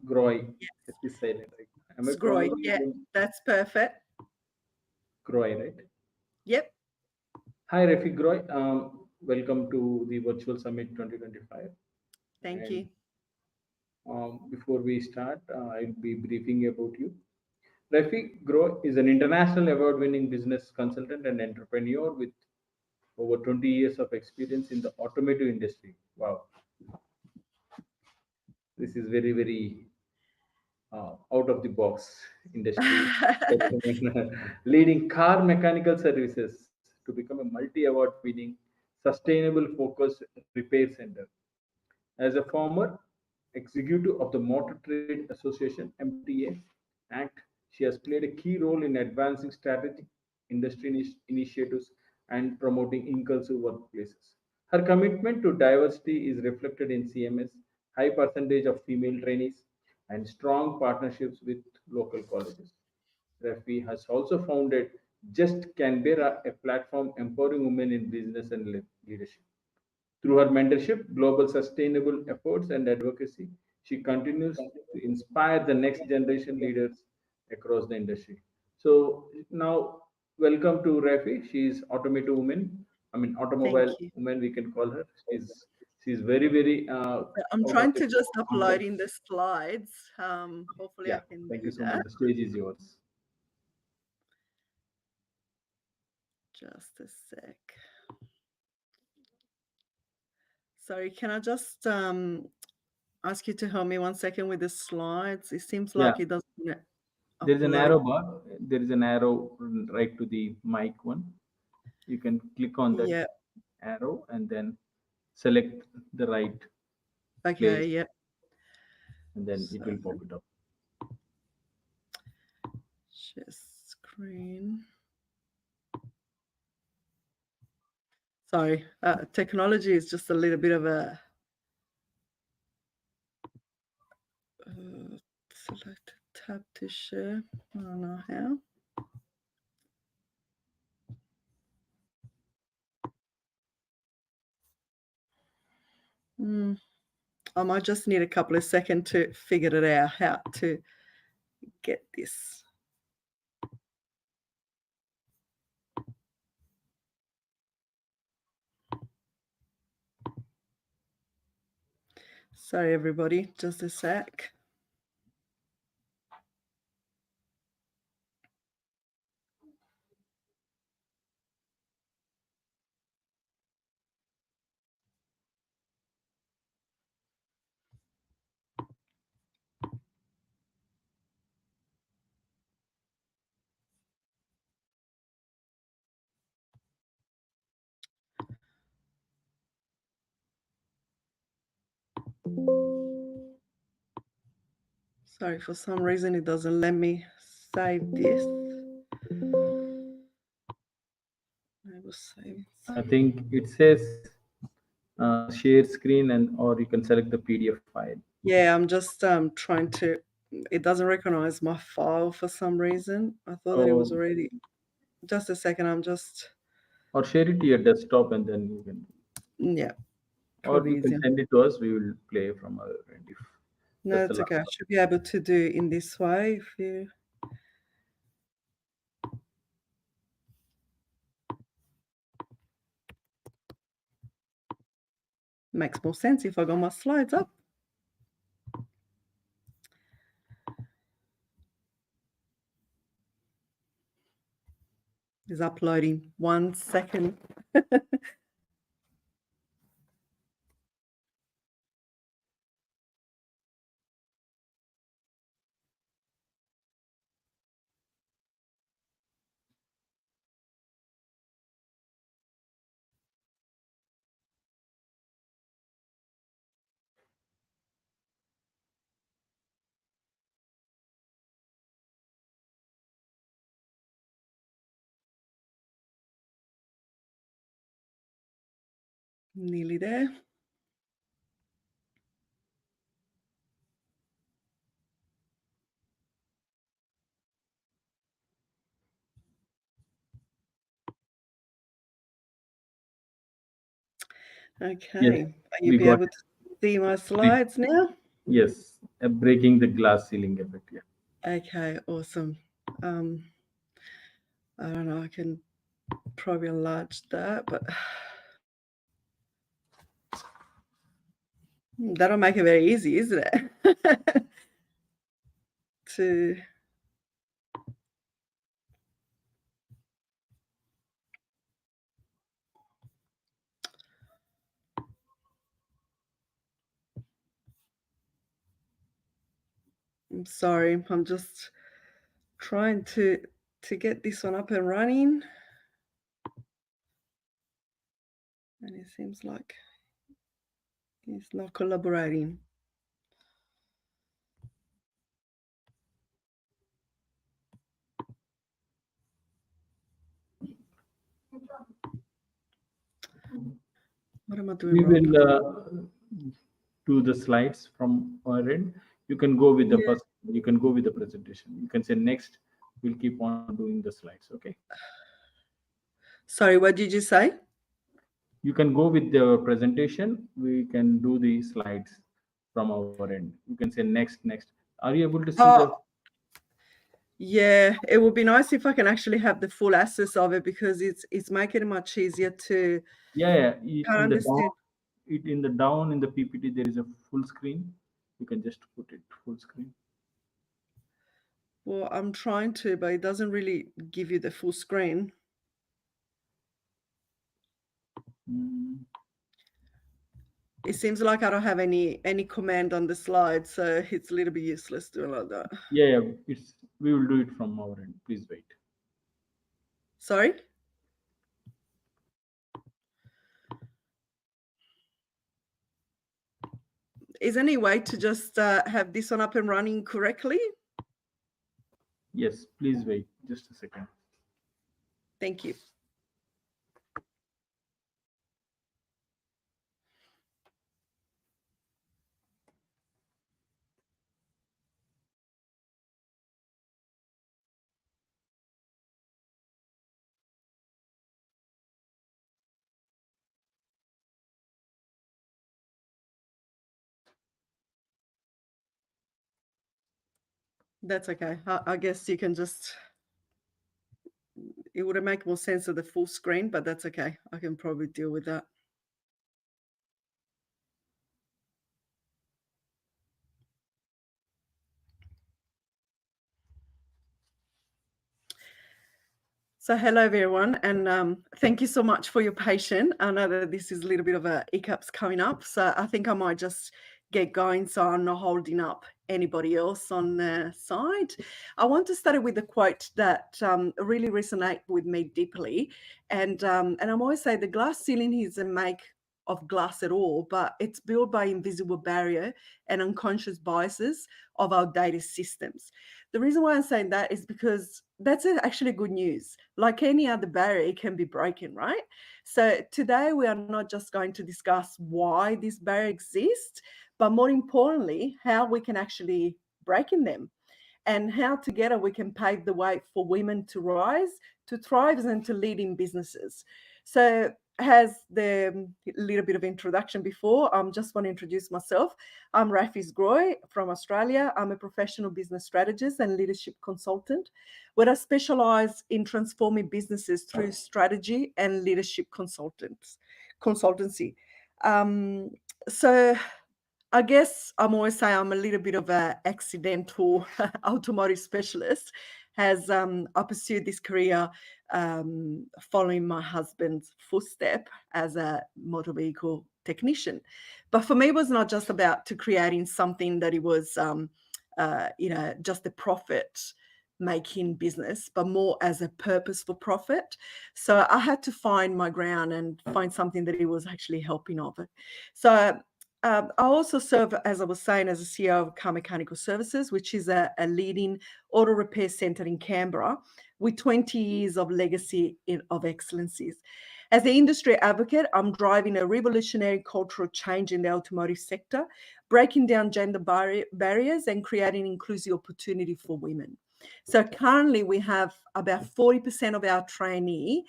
Groy. Yes. It is silent, right? Am I Scroy. pronouncing Yeah, it that's perfect. Groy, right? Yep. Hi, Rafi Groy. Welcome to the Virtual Summit 2025. Thank And you. before we start, I'll be briefing about you. Rafi Groy is an international award-winning business consultant and entrepreneur with over 20 years of experience in the automotive industry. Wow, this is very, very out of the box industry. Leading car mechanical services to become a multi-award winning, sustainable focused repair center. As a former executive of the Motor Trade Association (MTA) Act, she has played a key role in advancing strategic industry initiatives and promoting inclusive workplaces. Her commitment to diversity is reflected in CMS, high percentage of female trainees, and strong partnerships with local colleges. Rafi has also founded Just Canberra, a platform empowering women in business and leadership. Through her mentorship, global sustainable efforts, and advocacy, she continues to inspire the next generation leaders across the industry. So now, welcome to Rafi. She is automotive woman. I mean, automobile Thank you. woman. We can call her. She's very very I'm out of trying the to just upload humble. in the slides. Hopefully I Yeah. can Thank you do so much. that. The stage is yours. Just a sec. Sorry, can I just ask you to help me 1 second with the slides? It seems Yeah. like it doesn't There is an upload. arrow bar. There is an arrow right to the mic one. You can click on that Yeah. arrow and then select the right Okay. place, Yeah. and then it So will pop it up. share screen. Sorry, technology is just a little bit of a select tab to share. I don't know how. I might just need a couple of seconds to figure it out how to get this. Sorry, everybody, just a sec. Sorry, for some reason it doesn't let me save this. I will save. I think it says share screen, and or you can select the PDF file, Yeah, I'm just trying to. It doesn't recognize my file for some reason. I thought that it was or already. Just a second. I'm just. share it to your desktop, and then you can, Yeah, or probably you can easier. send it to us. We will play from our end if No, that's the it's last okay. I one. should be able to do it in this way if you. Makes more sense if I got my slides up. Is uploading 1 second. Nearly there. Yes, Okay. Are you we be got able to see my it. slides now? Yes, breaking the glass ceiling effect. Yeah. Okay, awesome. I don't know, I can probably enlarge that, but that'll make it very easy, isn't it? to I'm sorry, I'm just trying to get this one up and running. And it seems like he's not collaborating. What am I doing We wrong? will do the slides from our end. You can go with the Yeah. first. You can go with the presentation. You can say next. We'll keep on doing the slides. Okay. Sorry, what did you say? You can go with the presentation. We can do the slides from our end. You can say next. Are you able to see the? Oh, yeah, it would be nice if I can actually have the full access of it, because it's making it much easier to Yeah. can't In the down, understand. in the down in the PPT there is a full screen. You can just put it full screen. Well, I'm trying to, but it doesn't really give you the full screen. Mm. It seems like I don't have any command on the slide, so it's a little bit useless doing like that. Yeah. It's we will do it from our end. Please wait. Sorry? Is there any way to just have this one up and running correctly? Yes. Please wait. Just a second. Thank you. That's okay. I guess you can just, it would make more sense of the full screen, but that's okay. I can probably deal with that. So hello everyone, and thank you so much for your patience. I know that this is a little bit of a hiccups coming up, so I think I might just get going so I'm not holding up anybody else on the side. I want to start with a quote that really resonate with me deeply, and I'm always say the glass ceiling isn't make of glass at all, but it's built by invisible barrier and unconscious biases of our data systems. The reason why I'm saying that is because that's actually good news. Like any other barrier, it can be broken, right? So today we are not just going to discuss why this barrier exists, but more importantly, how we can actually break in them, and how together we can pave the way for women to rise, to thrive, and to lead in businesses. So has the little bit of introduction before. Just want to introduce myself. I'm 𝐕𝐈𝐑𝐓𝔂 from Australia. I'm a professional business strategist and leadership consultant, where I specialize in transforming businesses through strategy and leadership consultancy. So I guess I'm always saying I'm a little bit of an accidental automotive specialist. As I pursued this career following my husband's footstep as a motor vehicle technician. But for me, it was not just about to creating something that it was, just a profit making business, but more as a purpose for profit. So I had to find my ground and find something that it was actually helping of it. So I also serve, as I was saying, as a CEO of 𝐕𝐈𝐑𝐓𝔂 Mechanical Services, which is a leading auto repair centre in Canberra with 20 years of legacy of excellencies. As an industry advocate, I'm driving a revolutionary cultural change in the automotive sector, breaking down gender barriers and creating inclusive opportunity for women. So currently we have about 40% of our trainee,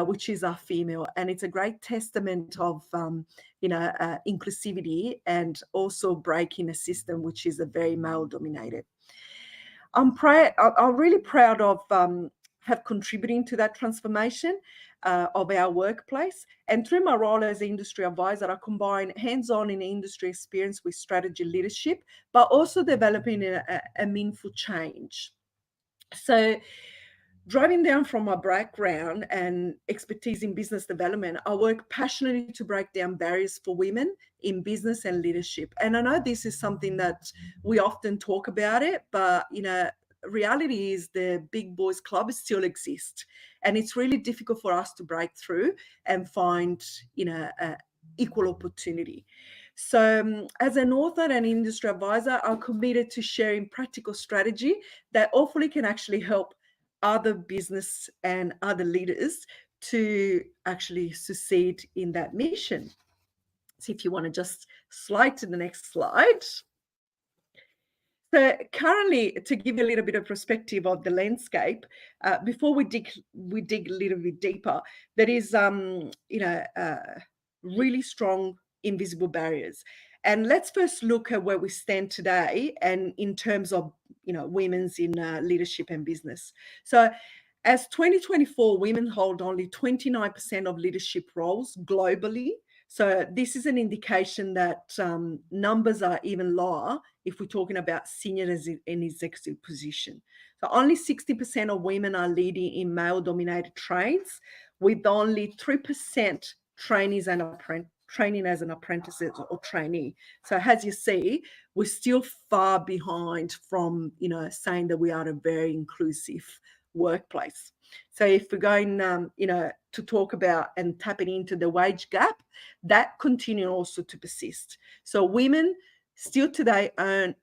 which is our female, and it's a great testament of, inclusivity and also breaking a system which is a very male dominated. I'm really proud of have contributing to that transformation of our workplace. And through my role as an industry advisor, I combine hands-on in industry experience with strategy leadership, but also developing a meaningful change. So driving down from my background and expertise in business development, I work passionately to break down barriers for women in business and leadership. And I know this is something that we often talk about it, but reality is the big boys club still exists, and it's really difficult for us to break through and find equal opportunity. So as an author and industry advisor, I'm committed to sharing practical strategy that hopefully can actually help other business and other leaders to actually succeed in that mission. So if you want to just slide to the next slide. So currently, to give you a little bit of perspective of the landscape, before we dig a little bit deeper, there is really strong invisible barriers. And let's first look at where we stand today, and in terms of women's in leadership and business. So as 2024, women hold only 29% of leadership roles globally. So this is an indication that numbers are even lower if we're talking about senior and executive position. So only 60% of women are leading in male-dominated trades, with only 3% trainees and training as an apprentice or trainee. So as you see, we're still far behind from saying that we are a very inclusive workplace. So if we're going to talk about and tapping into the wage gap, that continue also to persist. So women still today earn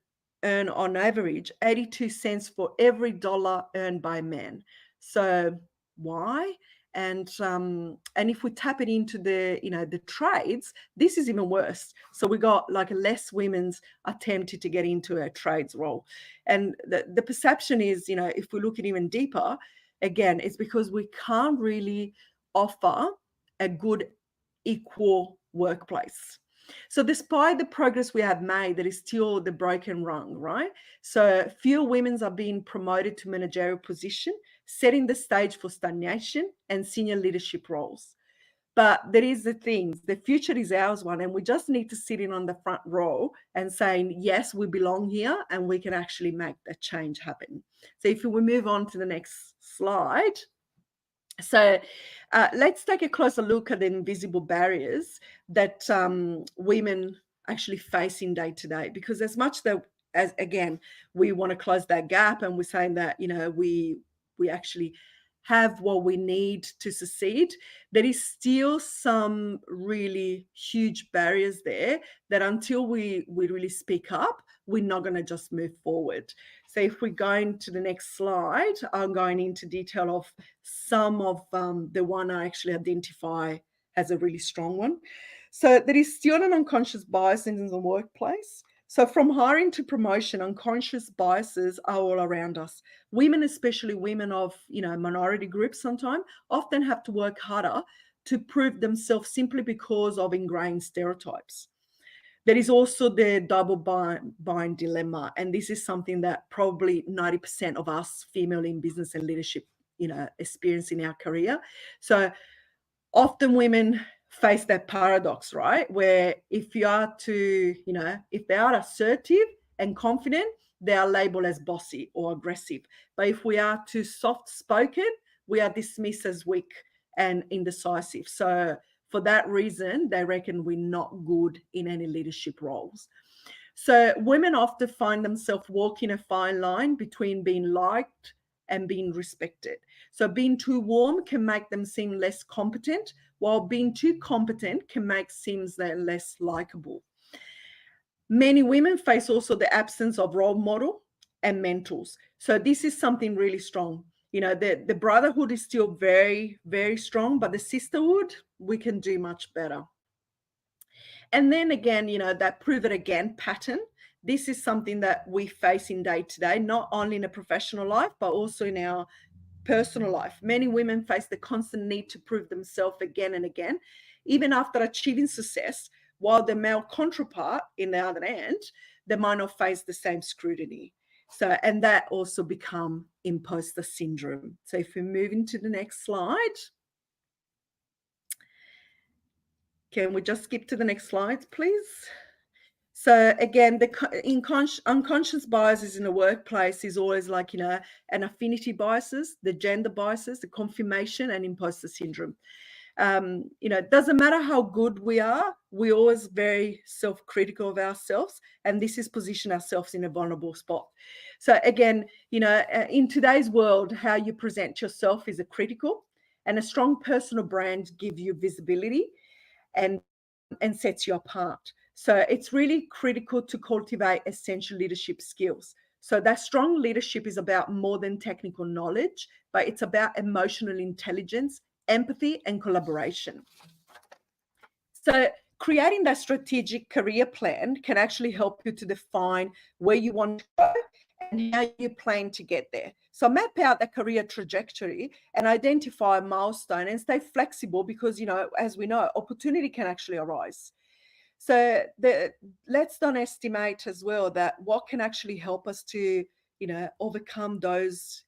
on average 82 cents for every dollar earned by men. So why? And if we tap it into the trades, this is even worse. So we got like less women's attempted to get into a trades role. And the perception is, if we look at even deeper, again, it's because we can't really offer a good equal workplace. So despite the progress we have made, there is still the broken rung, right? So fewer women are being promoted to managerial position, setting the stage for stagnation and senior leadership roles. But there is the thing, the future is ours one, and we just need to sit in on the front row and saying, yes, we belong here and we can actually make that change happen. So if we move on to the next slide. So let's take a closer look at the invisible barriers that women actually face in day to day, because as much as again, we want to close that gap and we're saying that, we actually have what we need to succeed, there is still some really huge barriers there that until we really speak up, we're not going to just move forward. So if we go into the next slide, I'm going into detail of some of the one I actually identify as a really strong one. So there is still an unconscious bias in the workplace. So from hiring to promotion, unconscious biases are all around us. Women, especially women of minority groups, sometimes often have to work harder to prove themselves simply because of ingrained stereotypes. There is also the double bind dilemma, and this is something that probably 90% of us female in business and leadership experience in our career. So often women face that paradox, right? Where if you are to, if they are assertive and confident, they are labeled as bossy or aggressive. But if we are too soft-spoken, we are dismissed as weak and indecisive. So for that reason, they reckon we're not good in any leadership roles. So women often find themselves walking a fine line between being liked and being respected. So being too warm can make them seem less competent, while being too competent can make seems less likable. Many women face also the absence of role model and mentors. So this is something really strong. The brotherhood is still very, very strong, but the sisterhood, we can do much better. And then again, that prove it again pattern this is something that we face in day to day, not only in a professional life, but also in our personal life. Many women face the constant need to prove themselves again and again, even after achieving success, while the male counterpart, in the other hand, they might not face the same scrutiny. So, and that also become imposter syndrome. So if we move into the next slide, can we just skip to the next slide, please? So again, the unconscious biases in the workplace is always like, an affinity biases, the gender biases, the confirmation and imposter syndrome. It doesn't matter how good we are, we're always very self-critical of ourselves, and this is position ourselves in a vulnerable spot. So again, in today's world, how you present yourself is a critical, and a strong personal brand gives you visibility and sets you apart. So it's really critical to cultivate essential leadership skills. So that strong leadership is about more than technical knowledge, but it's about emotional intelligence, empathy, and collaboration. So creating that strategic career plan can actually help you to define where you want to go and how you plan to get there. So map out the career trajectory and identify a milestone and stay flexible because, as we know, opportunity can actually arise. So let's not estimate as well that what can actually help us to, overcome those,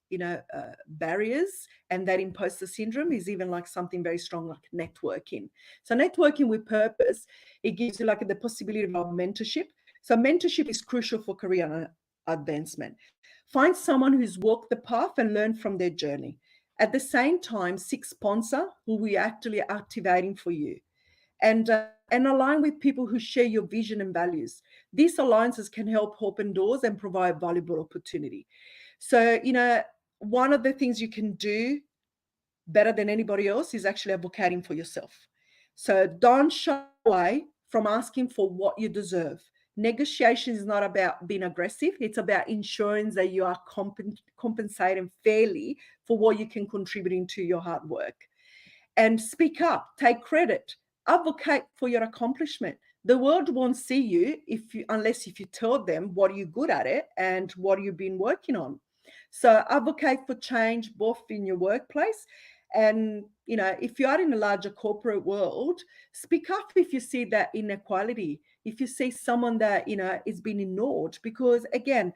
barriers, and that imposter syndrome is even like something very strong like networking. So networking with purpose, it gives you like the possibility of mentorship. So mentorship is crucial for career advancement. Find someone who's walked the path and learn from their journey. At the same time, seek sponsor who will actually activating for you. And align with people who share your vision and values. These alliances can help open doors and provide valuable opportunity. So, one of the things you can do better than anybody else is actually advocating for yourself. So don't shy away from asking for what you deserve. Negotiation is not about being aggressive. It's about ensuring that you are compensated fairly for what you can contribute into your hard work. And speak up, take credit, advocate for your accomplishment. The world won't see you unless you tell them what you're good at it and what you've been working on. So advocate for change both in your workplace and, if you are in a larger corporate world, speak up if you see that inequality, if you see someone that, is being ignored. Because again,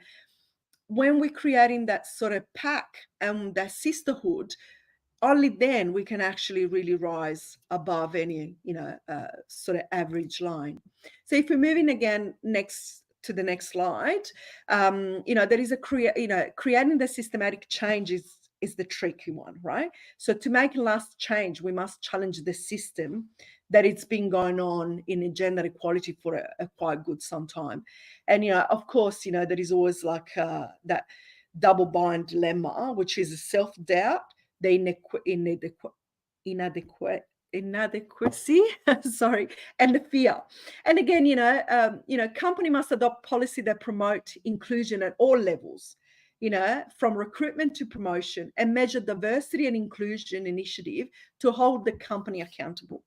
when we're creating that sort of pack and that sisterhood, only then we can actually really rise above any, sort of average line. So if we're moving again to the next slide, there is creating the systematic change is the tricky one, right? So to make last change, we must challenge the system that it's been going on in gender equality for a quite good some time. And, of course, there is always like that double bind dilemma, which is self-doubt, the inadequacy, sorry, and the fear. And again, company must adopt policy that promote inclusion at all levels, from recruitment to promotion, and measure diversity and inclusion initiative to hold the company accountable.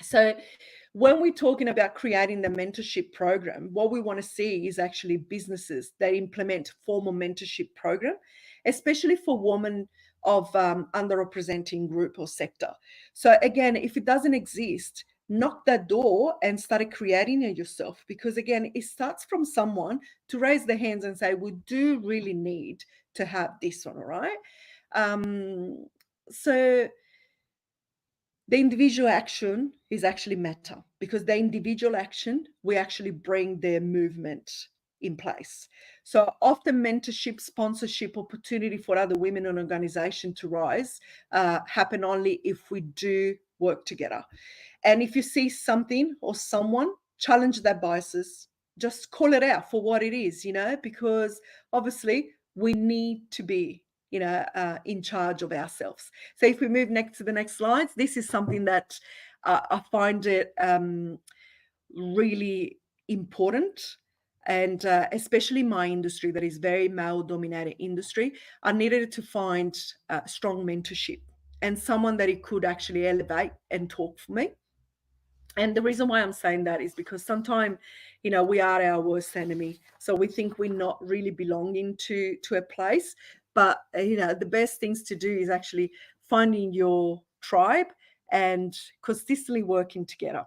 So when we're talking about creating the mentorship program, what we want to see is actually businesses that implement formal mentorship program, especially for women of underrepresenting group or sector. So again, if it doesn't exist, knock that door and start creating it yourself, because again, it starts from someone to raise their hands and say, we do really need to have this one, all right? So the individual action is actually meta, because the individual action, we actually bring their movement in place. So often mentorship, sponsorship, opportunity for other women in organization to rise happen only if we do work together. And if you see something or someone, challenge their biases, just call it out for what it is, because obviously we need to be in charge of ourselves. So if we move next to the next slides, this is something that I find it really important. And especially my industry, that is very male-dominated industry, I needed to find strong mentorship and someone that it could actually elevate and talk for me. And the reason why I'm saying that is because sometimes, you know, we are our worst enemy. So we think we're not really belonging to a place. But, you know, the best things to do is actually finding your tribe and consistently working together.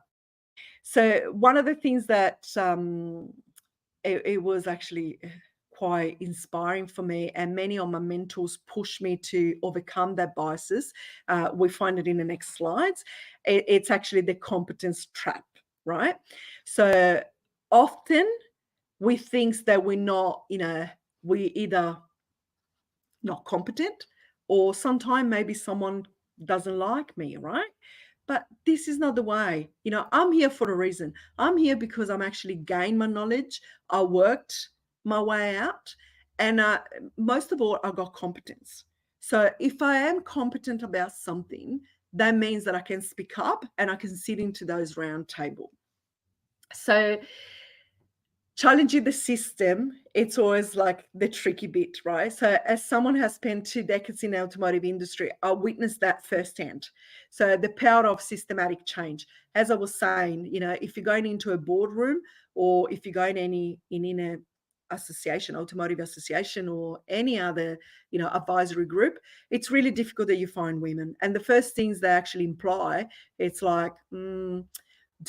So one of the things that it was actually quite inspiring for me, and many of my mentors pushed me to overcome their biases. We find it in the next slides. It's actually the competence trap, right? So often we think that we're not, you know, we either not competent, or sometimes maybe someone doesn't like me, right? But this is not the way. You know, I'm here for a reason. I'm here because I'm actually gained my knowledge. I worked my way out, and most of all, I got competence. So if I am competent about something, that means that I can speak up and I can sit into those round table. So challenging the system, it's always like the tricky bit, right? So as someone has spent 2 decades in the automotive industry, I witnessed that firsthand. So the power of systematic change. As I was saying, you know, if you're going into a boardroom, or if you're going in a association, automotive association, or any other, you know, advisory group, it's really difficult that you find women. And the first things they actually imply, it's like, do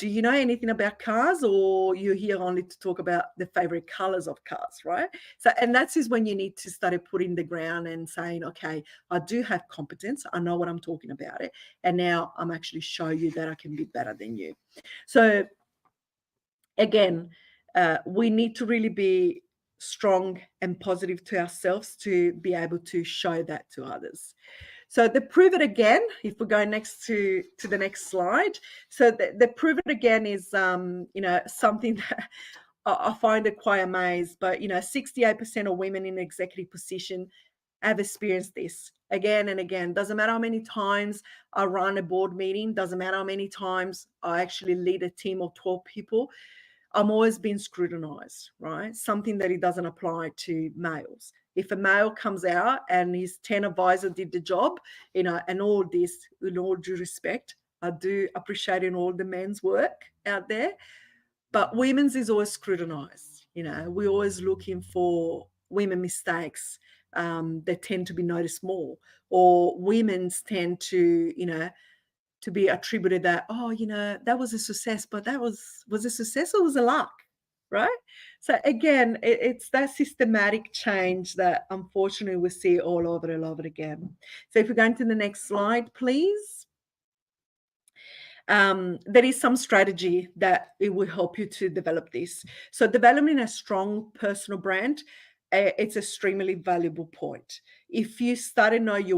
you know anything about cars, or you're here only to talk about the favorite colors of cars, right? So, and that's is when you need to start putting the ground and saying, okay, I do have competence. I know what I'm talking about it. And now I'm actually show you that I can be better than you. So again, we need to really be strong and positive to ourselves to be able to show that to others. So the prove it again, if we go next to the next slide. So the prove it again is, you know, something that I find it quite amazed, but, you know, 68% of women in executive position have experienced this again and again. Doesn't matter how many times I run a board meeting, doesn't matter how many times I actually lead a team of 12 people, I'm always being scrutinized, right? Something that it doesn't apply to males. If a male comes out and his 10 advisor did the job, you know, and all this, in all due respect, I do appreciate in all the men's work out there, but women's is always scrutinized. You know, we're always looking for women mistakes. They tend to be noticed more, or women's tend to, you know, to be attributed that, oh, you know, that was a success, but that was a success or was a luck, right? So again, it's that systematic change that unfortunately we see all over and over again. So if we go into the next slide, please. There is some strategy that it will help you to develop this. So developing a strong personal brand, it's extremely valuable point. If you start to know your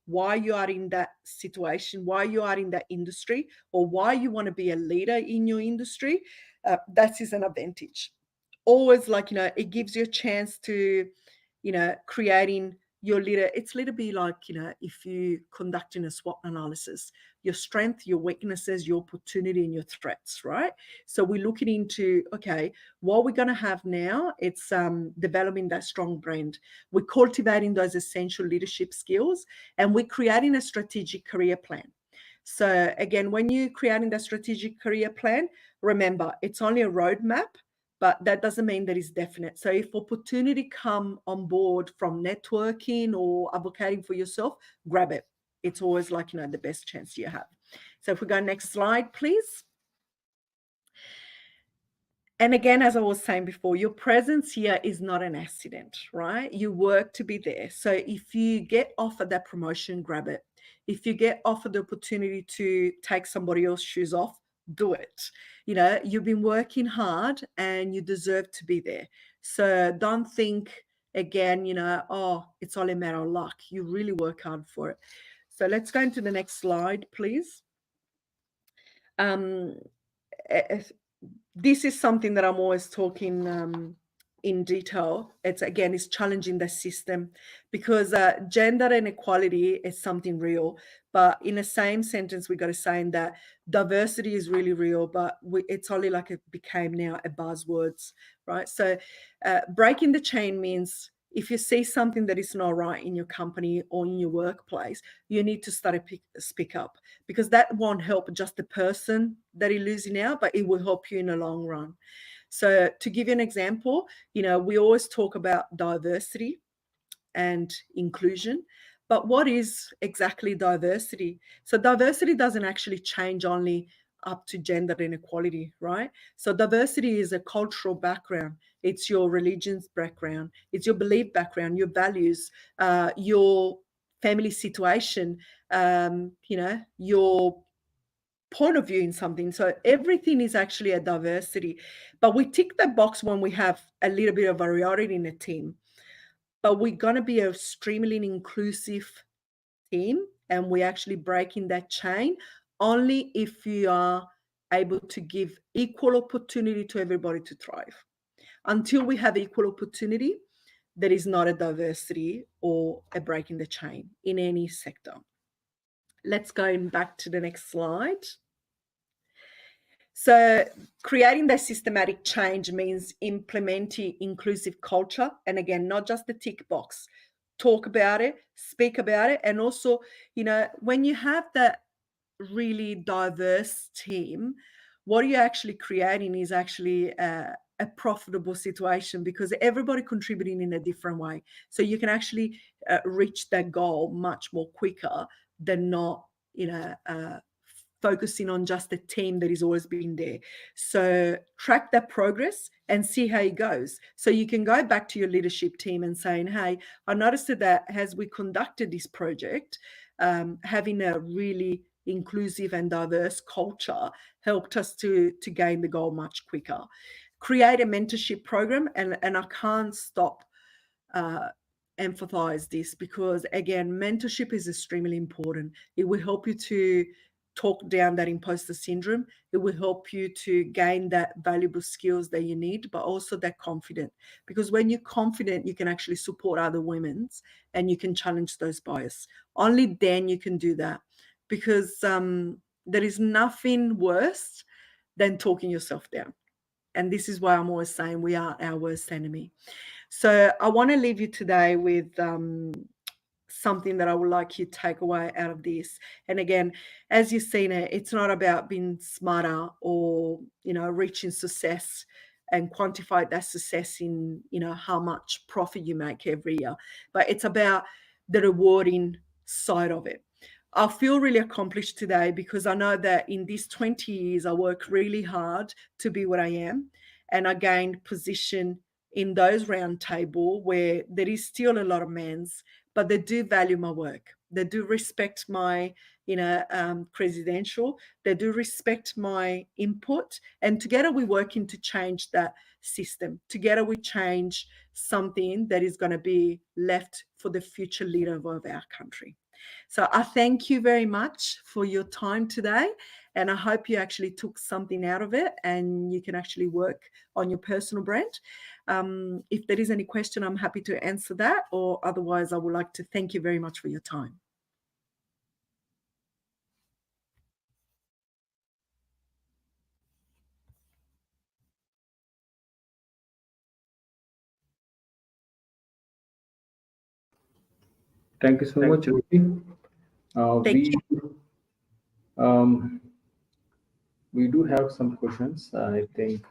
why you are in that situation, why you are in that industry, or why you want to be a leader in your industry, that is an advantage. Always, like, you know, it gives you a chance to, you know, creating your leader. It's a little bit like, you know, if you conducting a SWOT analysis, your strength, your weaknesses, your opportunity, and your threats, right? So we're looking into, okay, what we're going to have now, it's developing that strong brand. We're cultivating those essential leadership skills, and we're creating a strategic career plan. So again, when you're creating that strategic career plan, remember, it's only a roadmap, but that doesn't mean that it's definite. So if opportunity come on board from networking or advocating for yourself, grab it. It's always, like, you know, the best chance you have. So if we go next slide, please. And again, as I was saying before, your presence here is not an accident, right? You work to be there. So if you get offered that promotion, grab it. If you get offered the opportunity to take somebody else's shoes off, do it. You know, you've been working hard and you deserve to be there. So don't think again, you know, oh, it's all a matter of luck. You really work hard for it. So let's go into the next slide, please. This is something that I'm always talking in detail. It's challenging the system, because gender inequality is something real, but in the same sentence, we got to say that diversity is really real, but it's only like it became now a buzzwords, right? So breaking the chain means if you see something that is not right in your company or in your workplace, you need to speak up, because that won't help just the person that is losing out, but it will help you in the long run. So to give you an example, we always talk about diversity and inclusion, but what is exactly diversity? So diversity doesn't actually change only up to gender inequality, right? So diversity is a cultural background. It's your religion's background. It's your belief background, your values, your family situation, your point of view in something. So everything is actually a diversity. But we tick that box when we have a little bit of variety in a team. But we're going to be a extremely inclusive team, and we're actually breaking that chain only if you are able to give equal opportunity to everybody to thrive. Until we have equal opportunity, there is not a diversity or a break in the chain in any sector. Let's go back to the next slide. So creating that systematic change means implementing inclusive culture. And again, not just the tick box. Talk about it, speak about it. And also, when you have that really diverse team, what you're actually creating is actually a profitable situation, because everybody contributing in a different way. So you can actually reach that goal much more quicker than not, focusing on just the team that has always been there. So track that progress and see how it goes. So you can go back to your leadership team and saying, hey, I noticed that as we conducted this project, having a really inclusive and diverse culture helped us to gain the goal much quicker. Create a mentorship program, and I can't stop emphasize this, because again, mentorship is extremely important. It will help you to talk down that imposter syndrome. It will help you to gain that valuable skills that you need, but also that confidence. Because when you're confident, you can actually support other women and you can challenge those bias. Only then you can do that, because there is nothing worse than talking yourself down. And this is why I'm always saying we are our worst enemy. So I want to leave you today with something that I would like you to take away out of this. And again, as you've seen it, it's not about being smarter or, reaching success and quantify that success in, how much profit you make every year, but it's about the rewarding side of it. I feel really accomplished today because I know that in these 20 years, I worked really hard to be what I am, and I gained position in those round table where there is still a lot of men's, but they do value my work. They do respect my, credential. They do respect my input. And together we're working to change that system. Together we change something that is going to be left for the future leader of our country. So I thank you very much for your time today. And I hope you actually took something out of it and you can actually work on your personal brand. If there is any question, I'm happy to answer that, or otherwise I would like to thank you very much for your time. Thank you so much, Ruby. Thank you. We do have some questions, I think.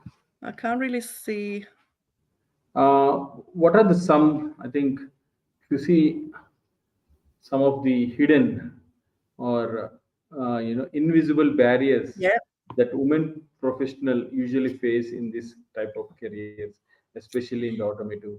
I can't really see. What are I think, if you see some of the hidden or invisible barriers that women professional usually face in this type of careers, especially in the automotive,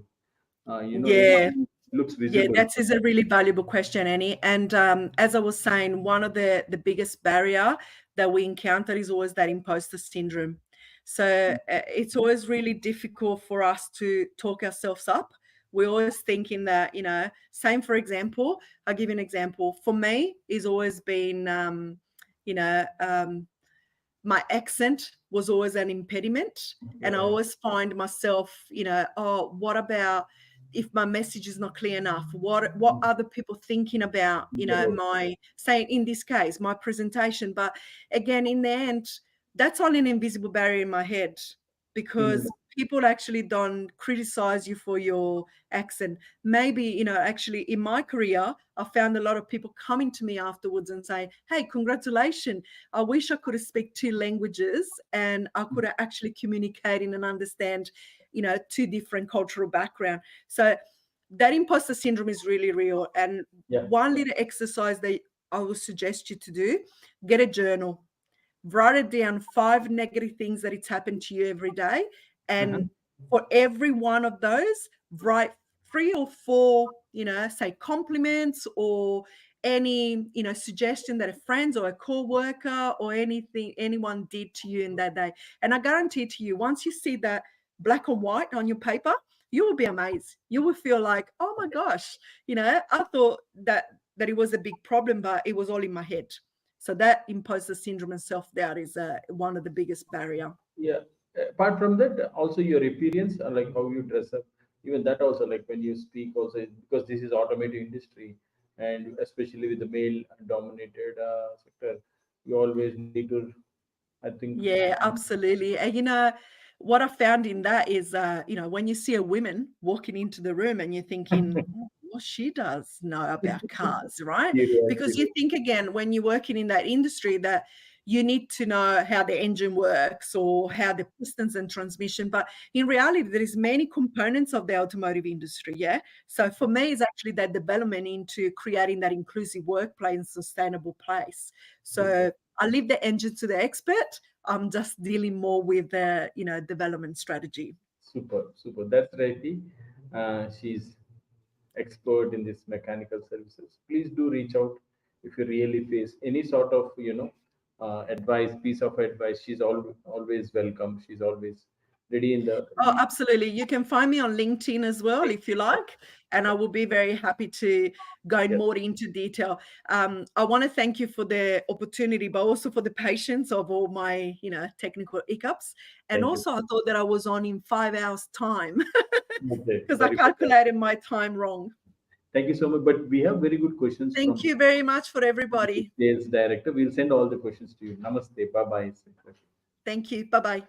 looks visible. That is a really valuable question, Annie. And as I was saying, one of the biggest barrier that we encounter is always that imposter syndrome. So it's always really difficult for us to talk ourselves up. We're always thinking that, same, for example, I'll give you an example. For me, it's always been, my accent was always an impediment. And I always find myself, oh, what about if my message is not clear enough? What other people thinking about, my, say in this case, my presentation? But again, in the end, that's only an invisible barrier in my head, because people actually don't criticize you for your accent. Maybe, actually in my career, I found a lot of people coming to me afterwards and say, hey, congratulations. I wish I could speak two languages and I could actually communicate and understand, two different cultural background. So that imposter syndrome is really real. And Yeah. one little exercise that I would suggest you to do, get a journal. Write it down 5 negative things that it's happened to you every day. And for every one of those, write 3 or 4, say compliments or any, suggestion that a friend or a co-worker or anything anyone did to you in that day. And I guarantee to you, once you see that black and white on your paper, you will be amazed. You will feel like, oh my gosh, I thought that it was a big problem, but it was all in my head. So that imposter syndrome and self-doubt is one of the biggest barrier. Yeah. Apart from that, also your appearance, like how you dress up, even that also, like when you speak, also because this is automotive industry, and especially with the male-dominated sector, you always need to, I think. Yeah, absolutely. And what I found in that is, when you see a woman walking into the room and you're thinking, what she does know about cars, right? Because you think, again, when you're working in that industry, that you need to know how the engine works or how the pistons and transmission. But in reality, there is many components of the automotive industry. Yeah. So for me, it's actually that development into creating that inclusive workplace and sustainable place. So I leave the engine to the expert. I'm just dealing more with the, development strategy. Super, super. That's righty. She's expert in this mechanical services. Please do reach out if you really face any sort of, advice, piece of advice. She's always welcome. She's always ready in the. Oh, absolutely. You can find me on LinkedIn as well, if you like, and I will be very happy to go Yes. more into detail. I want to thank you for the opportunity, but also for the patience of all my, technical hiccups. And Thank you. also, I thought that I was on in 5 hours time Okay. because I Sorry for that. calculated my time wrong. Thank you so much. But we have very good questions Thank from you very much for everybody. sales director. We'll send all the questions to you. Namaste. Bye bye. Thank you. Bye-bye.